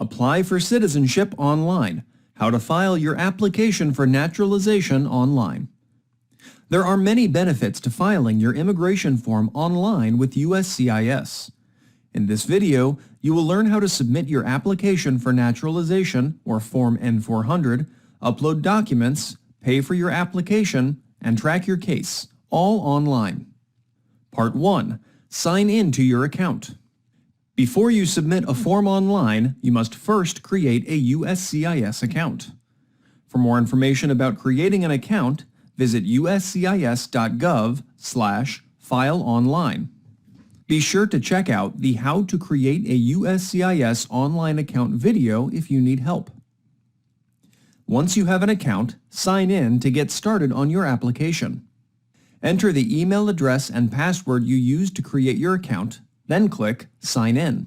Apply for citizenship online. How to file your application for naturalization online. There are many benefits to filing your immigration form online with USCIS. In this video, you will learn how to submit your application for naturalization, or Form N-400, upload documents, pay for your application, and track your case, all online. Part 1. Sign in to your account. Before you submit a form online, you must first create a USCIS account. For more information about creating an account, visit uscis.gov/fileonline. Be sure to check out the How to Create a USCIS Online Account video if you need help. Once you have an account, sign in to get started on your application. Enter the email address and password you used to create your account, then click Sign In.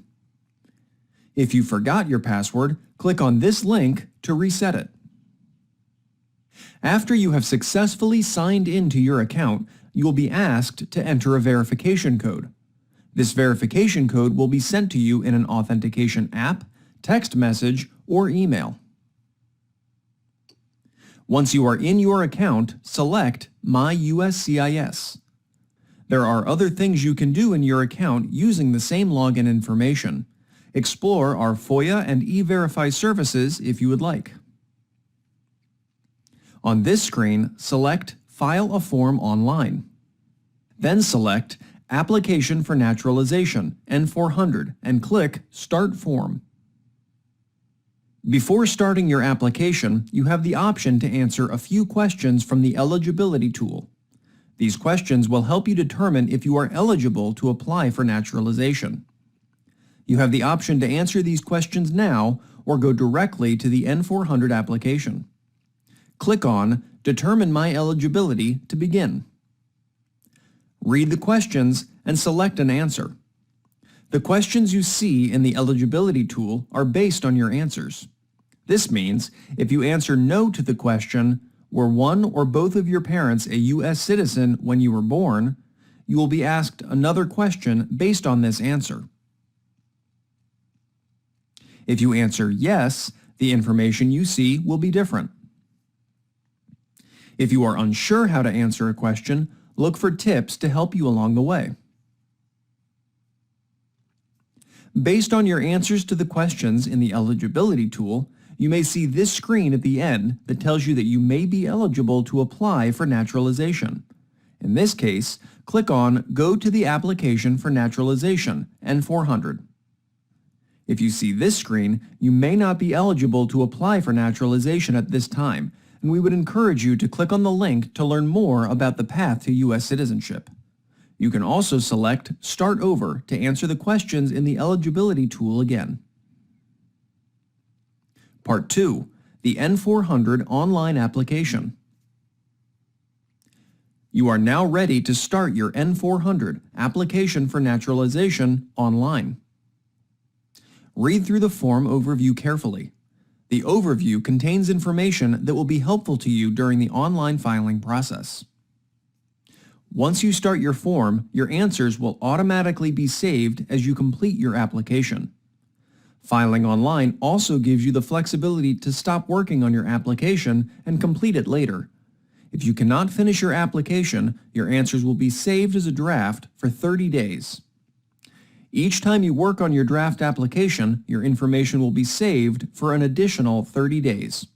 If you forgot your password, click on this link to reset it. After you have successfully signed into your account, you will be asked to enter a verification code. This verification code will be sent to you in an authentication app, text message, or email. Once you are in your account, select My USCIS. There are other things you can do in your account using the same login information. Explore our FOIA and E-Verify services if you would like. On this screen, select File a Form Online. Then select Application for Naturalization, N-400, and click Start Form. Before starting your application, you have the option to answer a few questions from the eligibility tool. These questions will help you determine if you are eligible to apply for naturalization. You have the option to answer these questions now or go directly to the N-400 application. Click on Determine My Eligibility to begin. Read the questions and select an answer. The questions you see in the eligibility tool are based on your answers. This means if you answer no to the question, were one or both of your parents a U.S. citizen when you were born, you will be asked another question based on this answer. If you answer yes, the information you see will be different. If you are unsure how to answer a question, look for tips to help you along the way. Based on your answers to the questions in the eligibility tool, you may see this screen at the end that tells you that you may be eligible to apply for naturalization. In this case, click on Go to the Application for Naturalization, N-400. If you see this screen, you may not be eligible to apply for naturalization at this time, and we would encourage you to click on the link to learn more about the path to U.S. citizenship. You can also select Start Over to answer the questions in the eligibility tool again. Part 2. The N-400 Online Application. You are now ready to start your N-400 Application for Naturalization online. Read through the form overview carefully. The overview contains information that will be helpful to you during the online filing process. Once you start your form, your answers will automatically be saved as you complete your application. Filing online also gives you the flexibility to stop working on your application and complete it later. If you cannot finish your application, your answers will be saved as a draft for 30 days. Each time you work on your draft application, your information will be saved for an additional 30 days.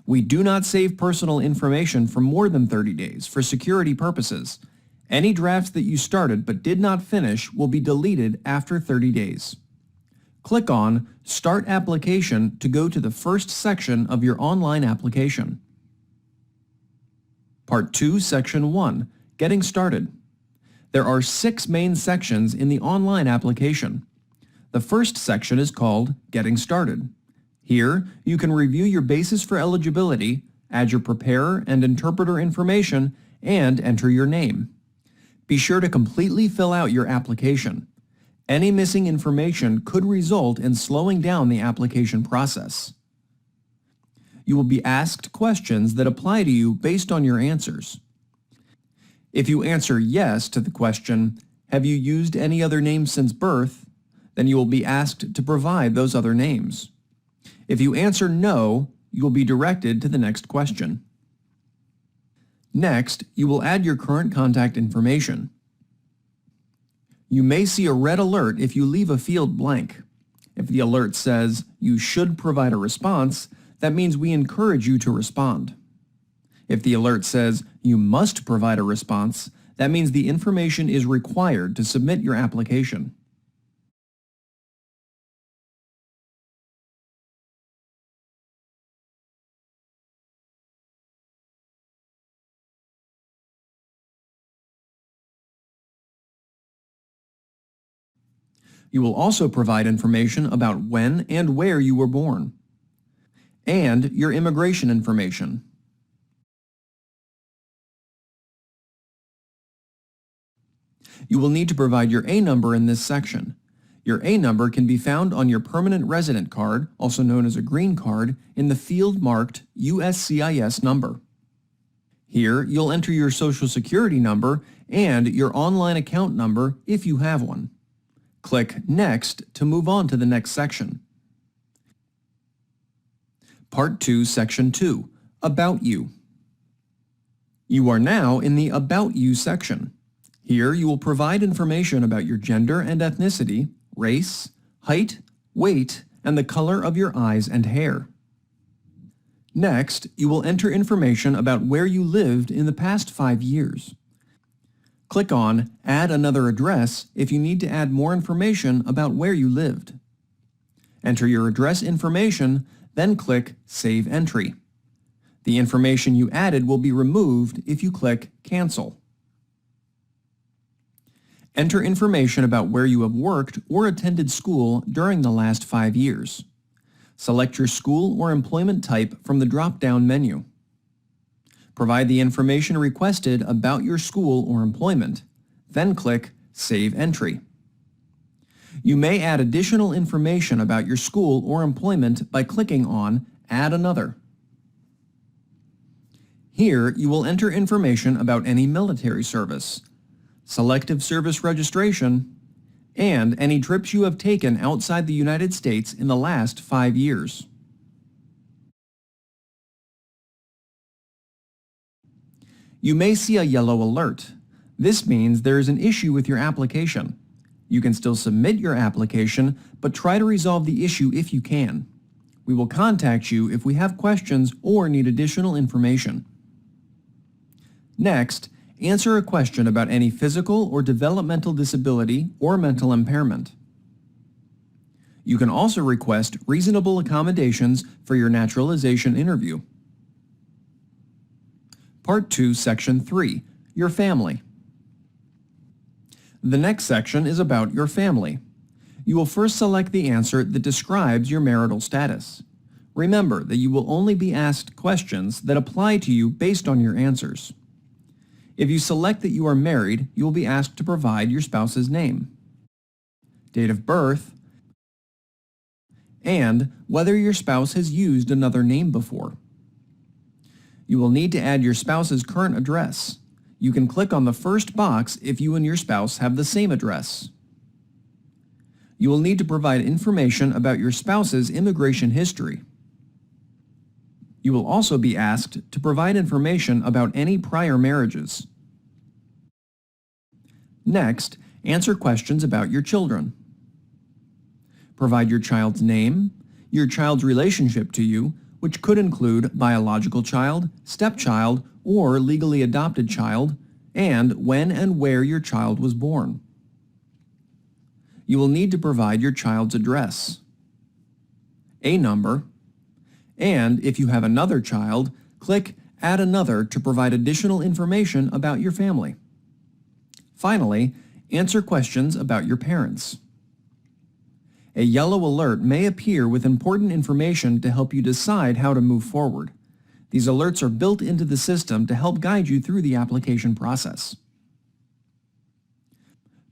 We do not save personal information for more than 30 days for security purposes. Any drafts that you started but did not finish will be deleted after 30 days. Click on Start Application to go to the first section of your online application. Part 2, Section 1, Getting Started. There are 6 main sections in the online application. The first section is called Getting Started. Here, you can review your basis for eligibility, add your preparer and interpreter information, and enter your name. Be sure to completely fill out your application. Any missing information could result in slowing down the application process. You will be asked questions that apply to you based on your answers. If you answer yes to the question, "Have you used any other name since birth?" Then you will be asked to provide those other names. If you answer no, you will be directed to the next question. Next, you will add your current contact information. You may see a red alert if you leave a field blank. If the alert says you should provide a response, that means we encourage you to respond. If the alert says you must provide a response, that means the information is required to submit your application. You will also provide information about when and where you were born, and your immigration information. You will need to provide your A number in this section. Your A number can be found on your permanent resident card, also known as a green card, in the field marked USCIS number. Here, you'll enter your Social Security number and your online account number if you have one. Click Next to move on to the next section. Part 2, Section 2, About You. You are now in the About You section. Here you will provide information about your gender and ethnicity, race, height, weight, and the color of your eyes and hair. Next, you will enter information about where you lived in the past 5 years. Click on Add Another Address if you need to add more information about where you lived. Enter your address information, then click Save Entry. The information you added will be removed if you click Cancel. Enter information about where you have worked or attended school during the last 5 years. Select your school or employment type from the drop-down menu. Provide the information requested about your school or employment, then click Save Entry. You may add additional information about your school or employment by clicking on Add Another. Here, you will enter information about any military service, selective service registration, and any trips you have taken outside the United States in the last 5 years. You may see a yellow alert. This means there is an issue with your application. You can still submit your application, but try to resolve the issue if you can. We will contact you if we have questions or need additional information. Next, answer a question about any physical or developmental disability or mental impairment. You can also request reasonable accommodations for your naturalization interview. Part 2, Section 3, Your Family. The next section is about your family. You will first select the answer that describes your marital status. Remember that you will only be asked questions that apply to you based on your answers. If you select that you are married, you will be asked to provide your spouse's name, date of birth, and whether your spouse has used another name before. You will need to add your spouse's current address. You can click on the first box if you and your spouse have the same address. You will need to provide information about your spouse's immigration history. You will also be asked to provide information about any prior marriages. Next, answer questions about your children. Provide your child's name, your child's relationship to you, which could include biological child, stepchild, or legally adopted child, and when and where your child was born. You will need to provide your child's address, a number, and if you have another child, click Add Another to provide additional information about your family. Finally, answer questions about your parents. A yellow alert may appear with important information to help you decide how to move forward. These alerts are built into the system to help guide you through the application process.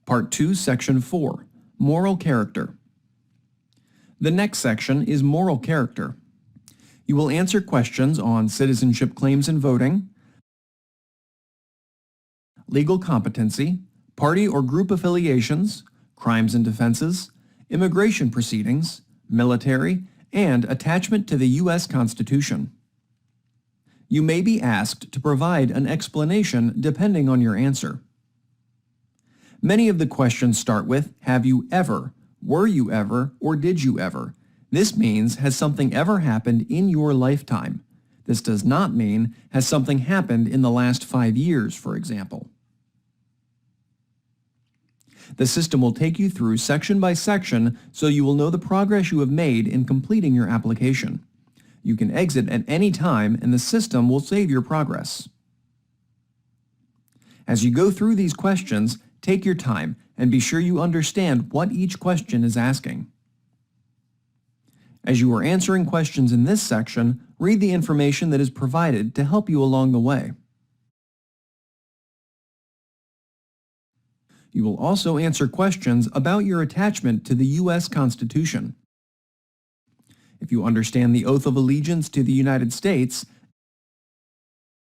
Part 2, Section 4, Moral Character. The next section is Moral Character. You will answer questions on citizenship claims and voting, legal competency, party or group affiliations, crimes and defenses, immigration proceedings, military, and attachment to the U.S. Constitution. You may be asked to provide an explanation depending on your answer. Many of the questions start with, have you ever, were you ever, or did you ever? This means, has something ever happened in your lifetime? This does not mean, has something happened in the last 5 years, for example. The system will take you through section by section so you will know the progress you have made in completing your application. You can exit at any time and the system will save your progress. As you go through these questions, take your time and be sure you understand what each question is asking. As you are answering questions in this section, read the information that is provided to help you along the way. You will also answer questions about your attachment to the U.S. Constitution. If you understand the oath of allegiance to the United States,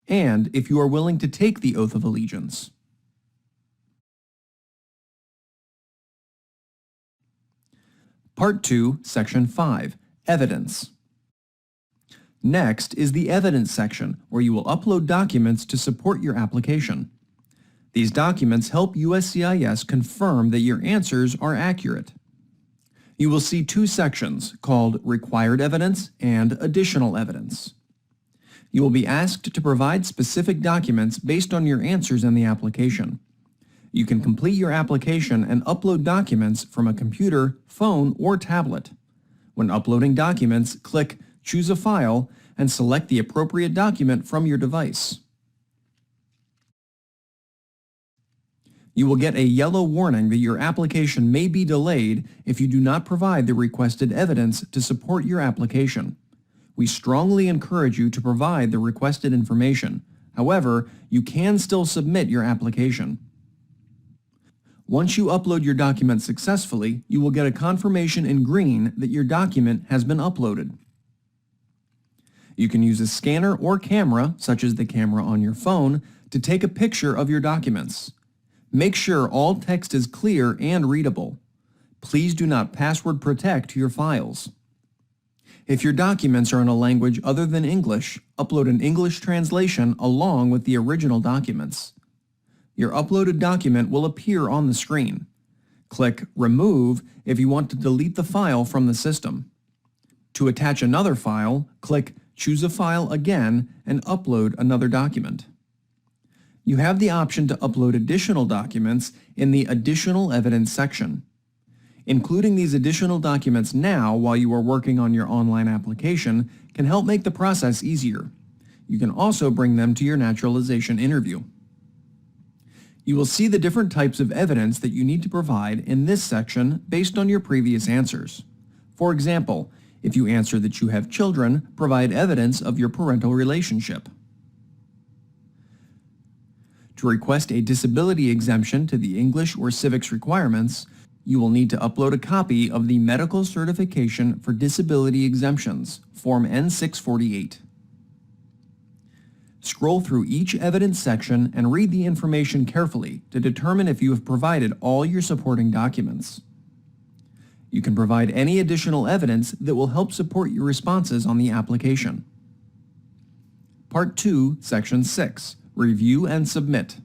and if you are willing to take the oath of allegiance. Part 2, Section 5, Evidence. Next is the Evidence section, where you will upload documents to support your application. These documents help USCIS confirm that your answers are accurate. You will see 2 sections called Required Evidence and Additional Evidence. You will be asked to provide specific documents based on your answers in the application. You can complete your application and upload documents from a computer, phone, or tablet. When uploading documents, click Choose a File and select the appropriate document from your device. You will get a yellow warning that your application may be delayed if you do not provide the requested evidence to support your application. We strongly encourage you to provide the requested information. However, you can still submit your application. Once you upload your document successfully, you will get a confirmation in green that your document has been uploaded. You can use a scanner or camera, such as the camera on your phone, to take a picture of your documents. Make sure all text is clear and readable. Please do not password protect your files. If your documents are in a language other than English, upload an English translation along with the original documents. Your uploaded document will appear on the screen. Click Remove if you want to delete the file from the system. To attach another file, click Choose a File again and upload another document. You have the option to upload additional documents in the Additional Evidence section. Including these additional documents now while you are working on your online application can help make the process easier. You can also bring them to your naturalization interview. You will see the different types of evidence that you need to provide in this section based on your previous answers. For example, if you answer that you have children, provide evidence of your parental relationship. To request a disability exemption to the English or civics requirements, you will need to upload a copy of the Medical Certification for Disability Exemptions, Form N-648. Scroll through each evidence section and read the information carefully to determine if you have provided all your supporting documents. You can provide any additional evidence that will help support your responses on the application. Part 2, Section 6, Review and Submit.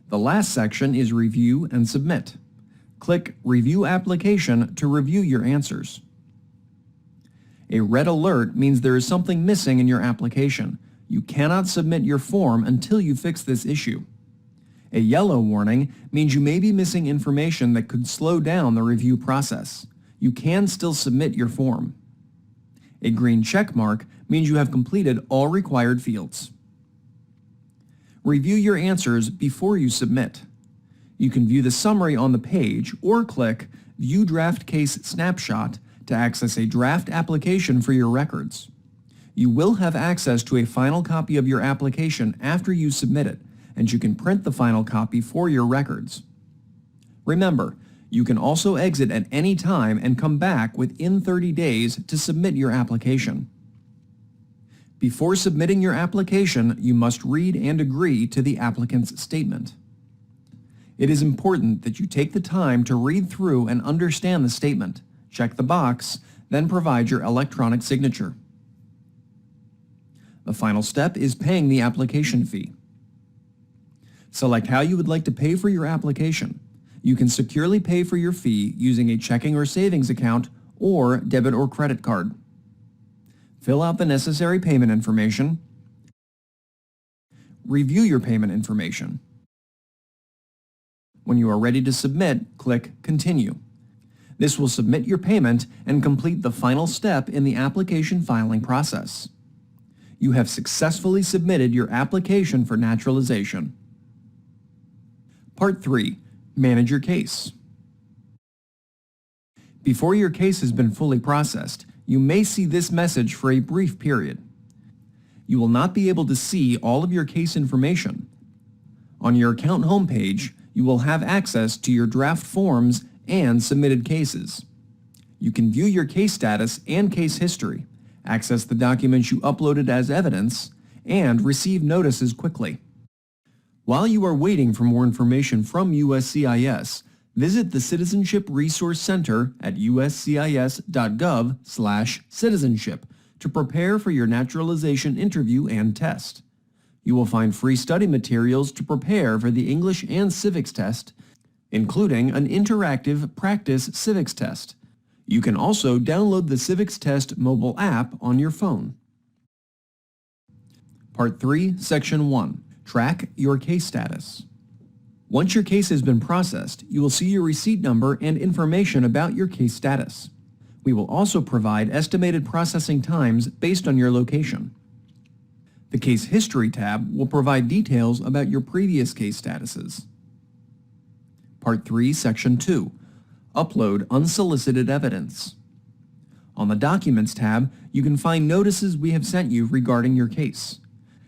The last section is Review and Submit. Click Review Application to review your answers. A red alert means there is something missing in your application. You cannot submit your form until you fix this issue. A yellow warning means you may be missing information that could slow down the review process. You can still submit your form. A green check mark means you have completed all required fields. Review your answers before you submit. You can view the summary on the page or click View Draft Case Snapshot to access a draft application for your records. You will have access to a final copy of your application after you submit it, and you can print the final copy for your records. Remember, you can also exit at any time and come back within 30 days to submit your application. Before submitting your application, you must read and agree to the applicant's statement. It is important that you take the time to read through and understand the statement, check the box, then provide your electronic signature. The final step is paying the application fee. Select how you would like to pay for your application. You can securely pay for your fee using a checking or savings account or debit or credit card. Fill out the necessary payment information. Review your payment information. When you are ready to submit, click Continue. This will submit your payment and complete the final step in the application filing process. You have successfully submitted your application for naturalization. Part 3. Manage your case. Before your case has been fully processed, you may see this message for a brief period. You will not be able to see all of your case information. On your account homepage, you will have access to your draft forms and submitted cases. You can view your case status and case history, access the documents you uploaded as evidence, and receive notices quickly. While you are waiting for more information from USCIS, visit the Citizenship Resource Center at uscis.gov/citizenship to prepare for your naturalization interview and test. You will find free study materials to prepare for the English and Civics test, including an interactive practice civics test. You can also download the Civics Test mobile app on your phone. Part 3, Section 1. Track your case status. Once your case has been processed, you will see your receipt number and information about your case status. We will also provide estimated processing times based on your location. The Case History tab will provide details about your previous case statuses. Part 3, Section 2. Upload unsolicited evidence. On the Documents tab, you can find notices we have sent you regarding your case.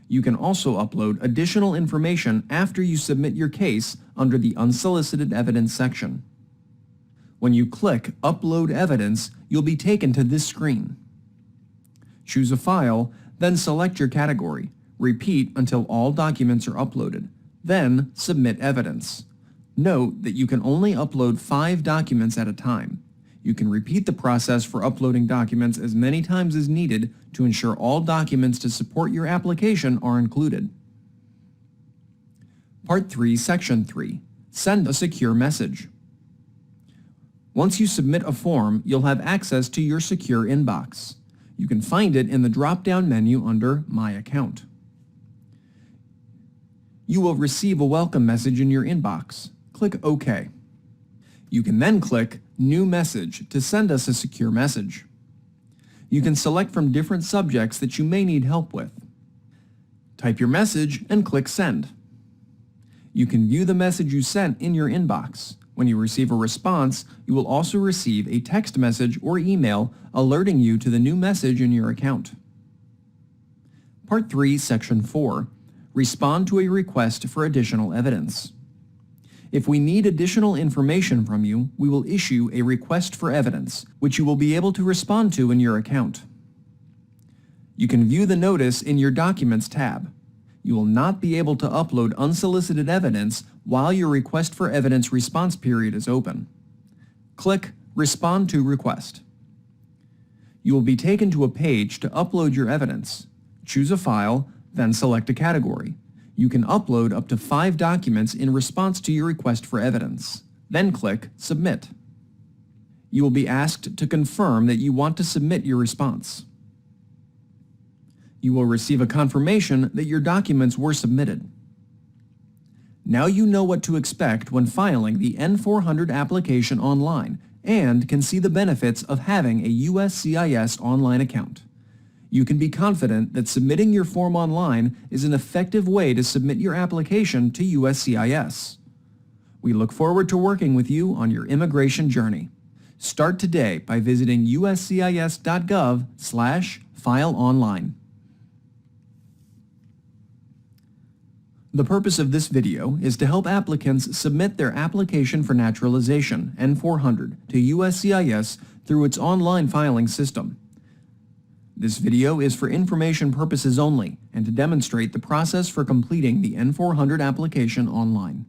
You can also upload additional information after you submit your case under the Unsolicited Evidence section. When you click Upload Evidence, you'll be taken to this screen. Choose a file, then select your category. Repeat until all documents are uploaded. Then submit evidence. Note that you can only upload 5 documents at a time. You can repeat the process for uploading documents as many times as needed to ensure all documents to support your application are included. Part 3, Section 3. Send a secure message. Once you submit a form, you'll have access to your secure inbox. You can find it in the drop-down menu under My Account. You will receive a welcome message in your inbox. Click OK. You can then click New Message to send us a secure message. You can select from different subjects that you may need help with. Type your message and click Send. You can view the message you sent in your inbox. When you receive a response, you will also receive a text message or email alerting you to the new message in your account. Part 3, Section 4. Respond to a request for additional evidence. If we need additional information from you, we will issue a request for evidence, which you will be able to respond to in your account. You can view the notice in your Documents tab. You will not be able to upload unsolicited evidence while your request for evidence response period is open. Click Respond to Request. You will be taken to a page to upload your evidence. Choose a file, then select a category. You can upload up to 5 documents in response to your request for evidence. Then click Submit. You will be asked to confirm that you want to submit your response. You will receive a confirmation that your documents were submitted. Now you know what to expect when filing the N400 application online and can see the benefits of having a USCIS online account. You can be confident that submitting your form online is an effective way to submit your application to USCIS. We look forward to working with you on your immigration journey. Start today by visiting uscis.gov/fileonline. The purpose of this video is to help applicants submit their application for naturalization, N400, to USCIS through its online filing system. This video is for information purposes only and to demonstrate the process for completing the N400 application online.